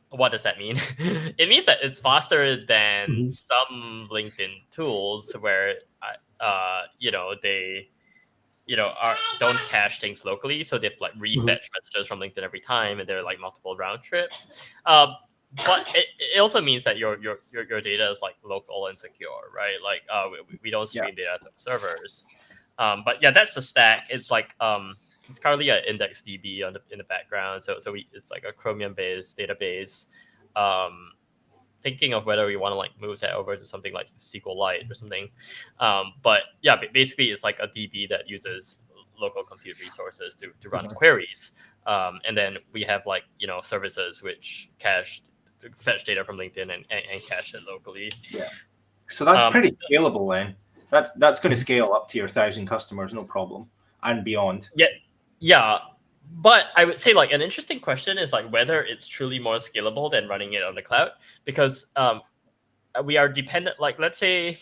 Speaker 4: What does that mean? It means that it's faster than some LinkedIn tools where, you know, they, you know, don't cache things locally, so they have like refetch messages from LinkedIn every time, and they're like multiple round trips. But it also means that your data is like local and secure, right? Like we don't stream data to servers. But yeah, that's the stack. It's like it's currently an IndexedDB in the background, so it's like a Chromium based database. Thinking of whether we want to like move that over to something like SQLite or something. But yeah, basically it's like a DB that uses local compute resources to run queries. And then we have like, you know, services which fetch data from LinkedIn and cache it locally.
Speaker 3: Yeah. So that's pretty scalable then. That's going to scale up to your 1,000 customers, no problem, and beyond.
Speaker 4: Yeah. But I would say like an interesting question is like whether it's truly more scalable than running it on the cloud, because we are dependent. Like let's say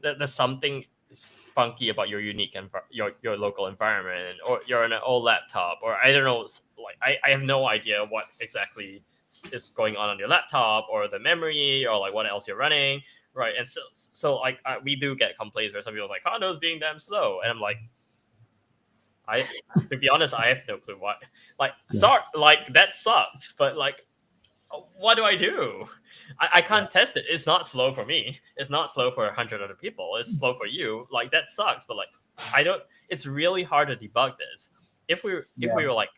Speaker 4: that there's something funky about your unique your local environment, or you're on an old laptop, or I don't know. Like I have no idea what exactly is going on your laptop, or the memory, or like what else you're running, right? And so like we do get complaints where some people are like, Kondo's being damn slow, and I'm like, to be honest, I have no clue why. Like, sorry, like that sucks, but like, what do I do? I can't test it. It's not slow for me. It's not slow for 100 other people. It's slow for you. Like that sucks, but like I don't. It's really hard to debug this. If we were like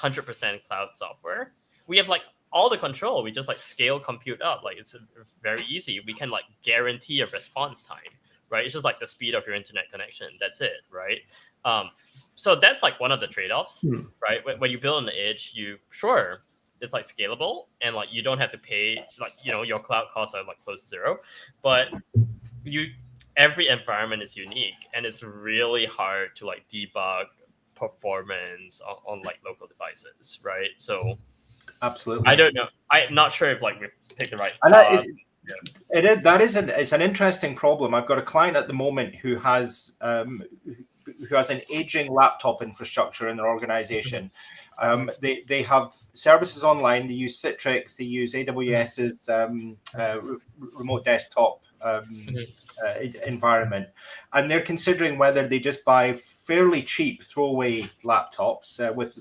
Speaker 4: 100% cloud software, we have like all the control. We just like scale compute up. Like it's very easy. We can like guarantee a response time, right? It's just like the speed of your internet connection. That's it, right? So that's like one of the trade-offs, right? When you build on the edge, it's like scalable, and like you don't have to pay, like, you know, your cloud costs are like close to zero, but every environment is unique, and it's really hard to like debug performance on like local devices, right? So
Speaker 3: absolutely,
Speaker 4: I don't know. I'm not sure if like we picked the right.
Speaker 3: It's an interesting problem. I've got a client at the moment who has an aging laptop infrastructure in their organization. They have services online. They use Citrix. They use AWS's remote desktop environment, and they're considering whether they just buy fairly cheap throwaway laptops with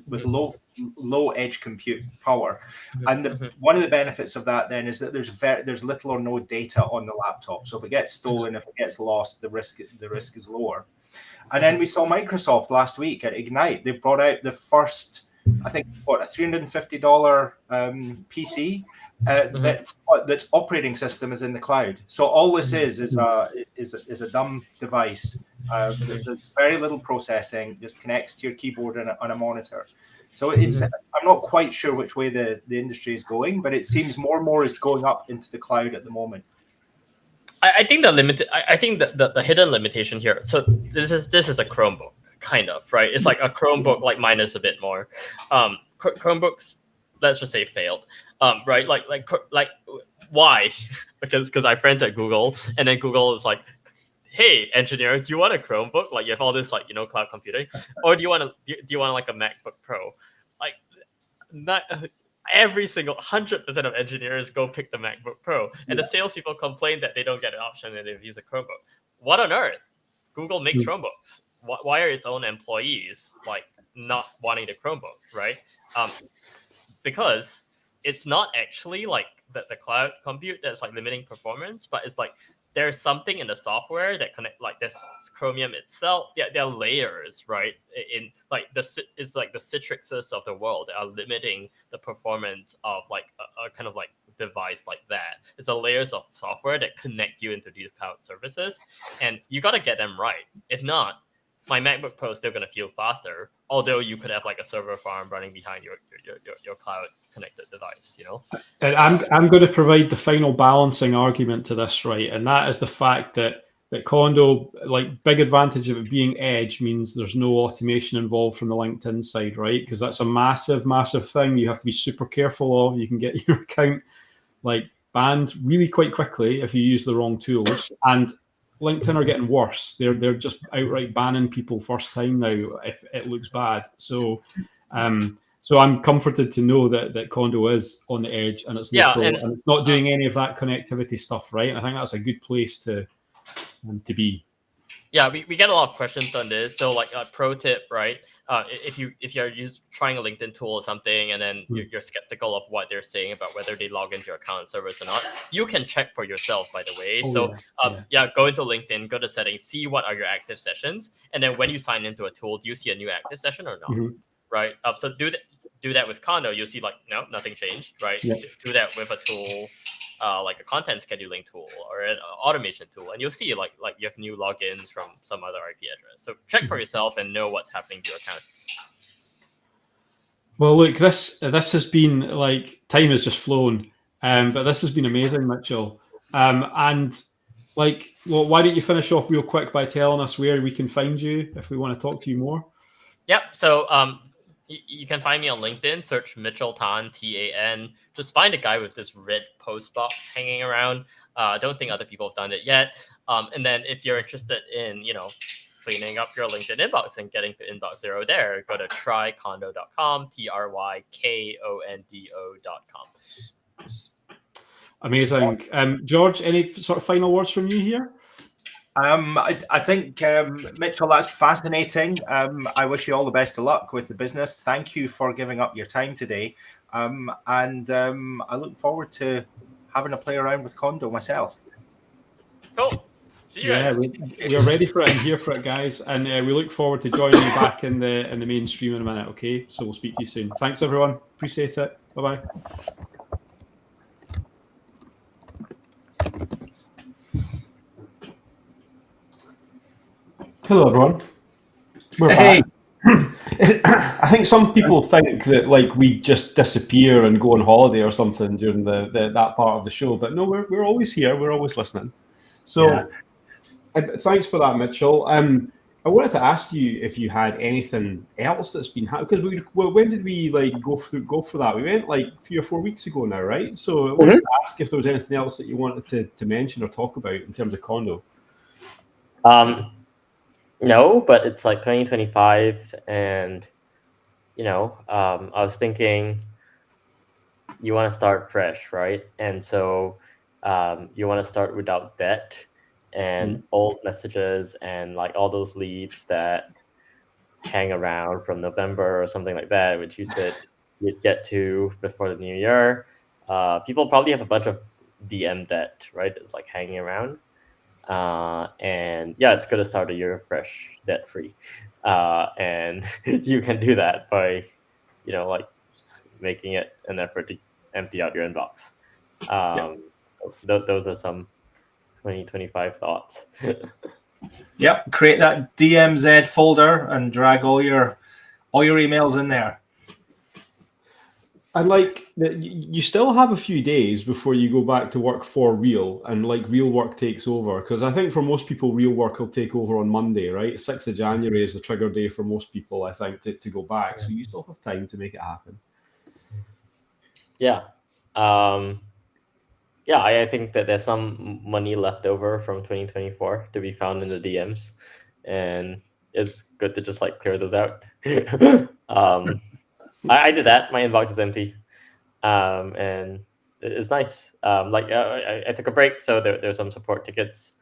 Speaker 3: low edge compute power. And one of the benefits of that then is that there's little or no data on the laptop. So if it gets stolen, if it gets lost, the risk is lower. And then we saw Microsoft last week at Ignite. They brought out the first, I think, a $350 PC that's operating system is in the cloud. So all this is a dumb device. There's very little processing. Just connects to your keyboard on a monitor. So I'm not quite sure which way the industry is going, but it seems more and more is going up into the cloud at the moment.
Speaker 4: I think the hidden limitation here. So this is a Chromebook, kind of, right? It's like a Chromebook, like minus a bit more. Chromebooks, let's just say failed, right? Like why? because I have friends at Google, and then Google is like, hey, engineer, do you want a Chromebook? Like you have all this like cloud computing, or do you want like a MacBook Pro? Like not every single 100% of engineers go pick the MacBook Pro, and the salespeople complain that they don't get an option and they use a Chromebook. What on earth? Google makes Chromebooks. Why are its own employees like not wanting the Chromebooks, right? Because it's not actually like the cloud compute that's like limiting performance, but it's like there's something in the software that connect like this Chromium itself. Yeah, there are layers, right? In like it's like the Citrixes of the world that are limiting the performance of like a kind of like device like that. It's the layers of software that connect you into these cloud services, and you got to get them right. If not, my MacBook Pro is still going to feel faster, although you could have like a server farm running behind your cloud connected device, you know?
Speaker 2: And I'm going to provide the final balancing argument to this, right? And that is the fact that Kondo, like, big advantage of it being edge means there's no automation involved from the LinkedIn side, right? Because that's a massive, massive thing you have to be super careful of. You can get your account like banned really quite quickly if you use the wrong tools. And LinkedIn are getting worse. They're just outright banning people first time now if it looks bad. So so I'm comforted to know that Kondo is on the edge and it's local and it's not doing any of that connectivity stuff, right? And I think that's a good place to be.
Speaker 4: Yeah, we get a lot of questions on this. So like a pro tip, right? If you're trying a LinkedIn tool or something, and then you're skeptical of what they're saying about whether they log into your account servers or not, you can check for yourself, by the way. Go into LinkedIn, go to settings, see what are your active sessions, and then when you sign into a tool, do you see a new active session or not? Right? So do that with Kondo. You'll see like no, nothing changed, right? Yeah. Do that with a tool. Like a content scheduling tool or an automation tool, and you'll see like you have new logins from some other IP address. So check for yourself and know what's happening to your account.
Speaker 2: Well, look, this has been like time has just flown, but this has been amazing, Mitchell. And like, well, why don't you finish off real quick by telling us where we can find you if we want to talk to you more?
Speaker 4: Yep. So you can find me on LinkedIn, search Mitchell Tan, Tan. Just find a guy with this red post box hanging around. I don't think other people have done it yet. And then if you're interested in, cleaning up your LinkedIn inbox and getting to inbox zero there, go to trykondo.com, trykondo.com.
Speaker 2: Amazing. George, any sort of final words from you here?
Speaker 3: I think, Mitchell, that's fascinating. I wish you all the best of luck with the business. Thank you for giving up your time today. And I look forward to having a play around with Kondo myself.
Speaker 4: Cool. See you guys.
Speaker 2: We're ready for it and here for it, guys. And we look forward to joining you back in the mainstream in a minute, okay? So we'll speak to you soon. Thanks, everyone. Appreciate it. Bye-bye. Hello, everyone. We're back. I think some people think that like we just disappear and go on holiday or something during that part of the show, but no, we're always here. We're always listening. So thanks for that, Mitchell. I wanted to ask you if you had anything else that's been happening, because when did we like go for that? We went like 3 or 4 weeks ago now, right? So I wanted to ask if there was anything else that you wanted to mention or talk about in terms of Kondo.
Speaker 5: No, but it's like 2025, and I was thinking you want to start fresh, right? And so you want to start without debt and old messages and like all those leads that hang around from November or something like that, which you said you'd get to before the new year. People probably have a bunch of DM debt, right? It's like hanging around. And yeah, it's good to start a year fresh, debt free. And you can do that by, like making it an effort to empty out your inbox. Those are some 2025 thoughts.
Speaker 3: Yep. Create that DMZ folder and drag all your emails in there.
Speaker 2: And like you still have a few days before you go back to work for real, and like real work takes over. Because I think for most people, real work will take over on Monday, right? 6th of January is the trigger day for most people, I think, to go back. So you still have time to make it happen.
Speaker 5: Yeah. Yeah, I think that there's some money left over from 2024 to be found in the DMs, and it's good to just like clear those out. I did that. My inbox is empty, and it's nice. I took a break, so there's some support tickets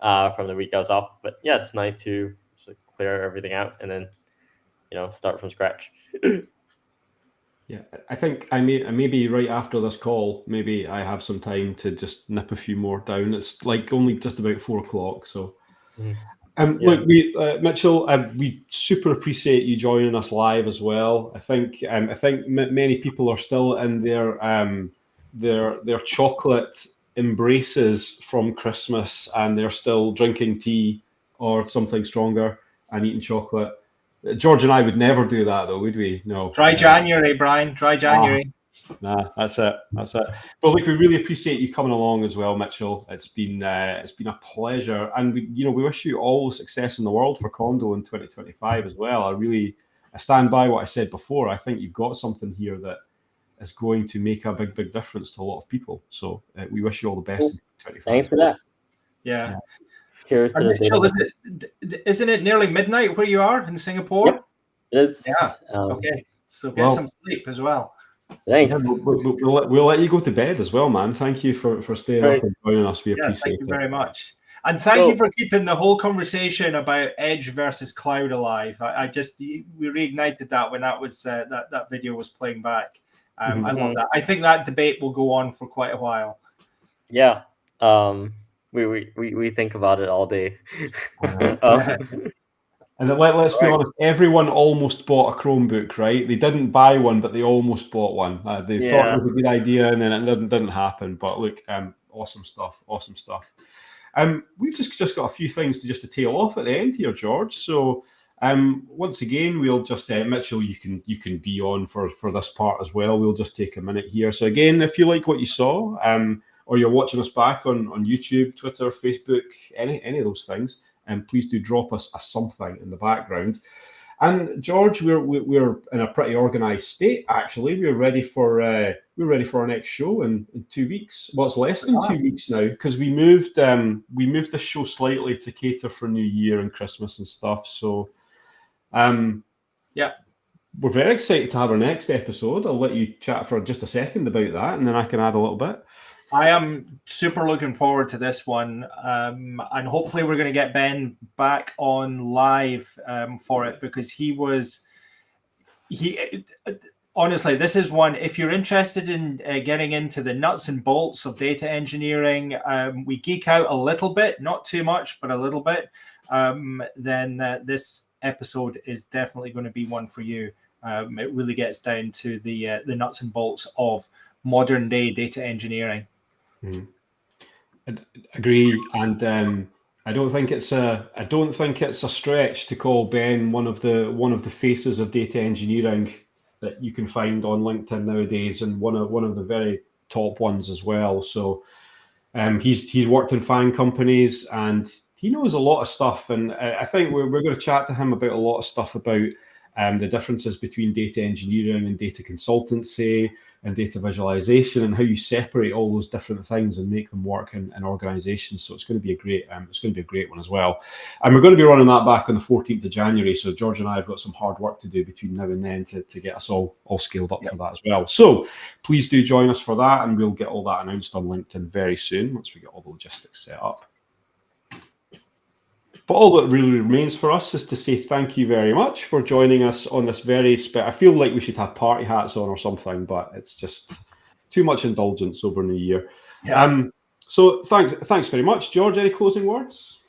Speaker 5: from the week I was off. But yeah, it's nice to just clear everything out and then start from scratch.
Speaker 2: Yeah, I think maybe right after this call, maybe I have some time to just nip a few more down. It's like only just about 4 o'clock, so. Look, Mitchell, we super appreciate you joining us live as well. I think many people are still in their chocolate embraces from Christmas, and they're still drinking tea or something stronger and eating chocolate. George and I would never do that, though, would we? No.
Speaker 3: Dry January, Brian. Dry January.
Speaker 2: Nah, that's it. But look, we really appreciate you coming along as well, Mitchell. It's been a pleasure, and we wish you all the success in the world for Kondo in 2025 as well. I stand by what I said before. I think you've got something here that is going to make a big difference to a lot of people. So we wish you all the best in 2025.
Speaker 5: Thanks for that.
Speaker 3: Yeah.
Speaker 5: Cheers to
Speaker 3: Mitchell, isn't it nearly midnight where you are in Singapore?
Speaker 5: Yep. It is.
Speaker 3: Yeah. Okay. So get some sleep as well.
Speaker 5: Thanks.
Speaker 2: Yeah, we'll let you go to bed as well, man. Thank you for staying up and joining us. We appreciate it.
Speaker 3: Thank you very much. And thank you for keeping the whole conversation about edge versus cloud alive. We reignited that when that was that video was playing back. I love that. I think that debate will go on for quite a while.
Speaker 5: Yeah. We think about it all day.
Speaker 2: And let's be honest, everyone almost bought a Chromebook, right? They didn't buy one, but they almost bought one. They thought it was a good idea, and then it didn't happen. But look, awesome stuff. We've just got a few things to tail off at the end here, George. So once again, we'll just Mitchell, you can be on for this part as well. We'll just take a minute here. So again, if you like what you saw, or you're watching us back on YouTube, Twitter, Facebook, any of those things, and please do drop us a something in the background. And George, we're in a pretty organised state. Actually, we're ready for our next show in 2 weeks. Well, it's less than 2 weeks now, because we moved the show slightly to cater for New Year and Christmas and stuff. So, we're very excited to have our next episode. I'll let you chat for just a second about that, and then I can add a little bit.
Speaker 3: I am super looking forward to this one, and hopefully we're going to get Ben back on live for it, because honestly, this is one, if you're interested in getting into the nuts and bolts of data engineering, we geek out a little bit, not too much, but a little bit, then this episode is definitely going to be one for you. It really gets down to the nuts and bolts of modern day data engineering.
Speaker 2: I agree, and I don't think it's a stretch to call Ben one of the faces of data engineering that you can find on LinkedIn nowadays, and one of the very top ones as well. So he's worked in FAANG companies, and he knows a lot of stuff. And I think we're going to chat to him about a lot of stuff about the differences between data engineering and data consultancy and data visualization, and how you separate all those different things and make them work in organizations. So it's going to be a great one as well. And we're going to be running that back on the 14th of January. So George and I have got some hard work to do between now and then to get us all scaled up for that as well. So please do join us for that, and we'll get all that announced on LinkedIn very soon once we get all the logistics set up. But all that really remains for us is to say thank you very much for joining us on this I feel like we should have party hats on or something, but it's just too much indulgence over New Year. Yeah. So thanks very much. George, any closing words?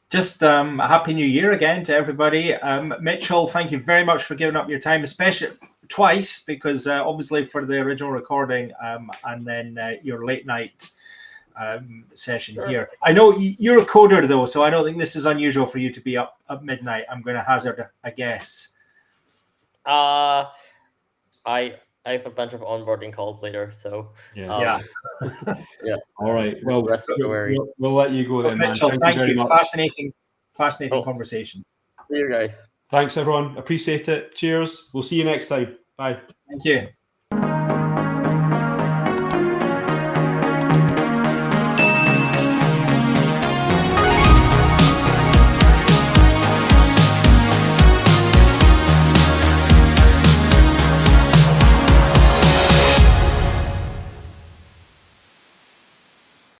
Speaker 3: Just a Happy New Year again to everybody. Mitchell, thank you very much for giving up your time, especially twice, because obviously for the original recording and then your late night session here. I know you're a coder though, so I don't think this is unusual for you to be up at midnight. I'm going to hazard a guess.
Speaker 5: I I have a bunch of onboarding calls later, so
Speaker 2: Yeah.
Speaker 5: yeah.
Speaker 2: All right. Well,
Speaker 5: Rest of the worry.
Speaker 2: we'll let you go then, man.
Speaker 3: Mitchell, thank
Speaker 2: very
Speaker 3: you.
Speaker 2: much.
Speaker 3: Fascinating
Speaker 5: Oh.
Speaker 3: conversation.
Speaker 5: See you guys.
Speaker 2: Thanks, everyone. Appreciate it. Cheers. We'll see you next time. Bye.
Speaker 3: Thank you.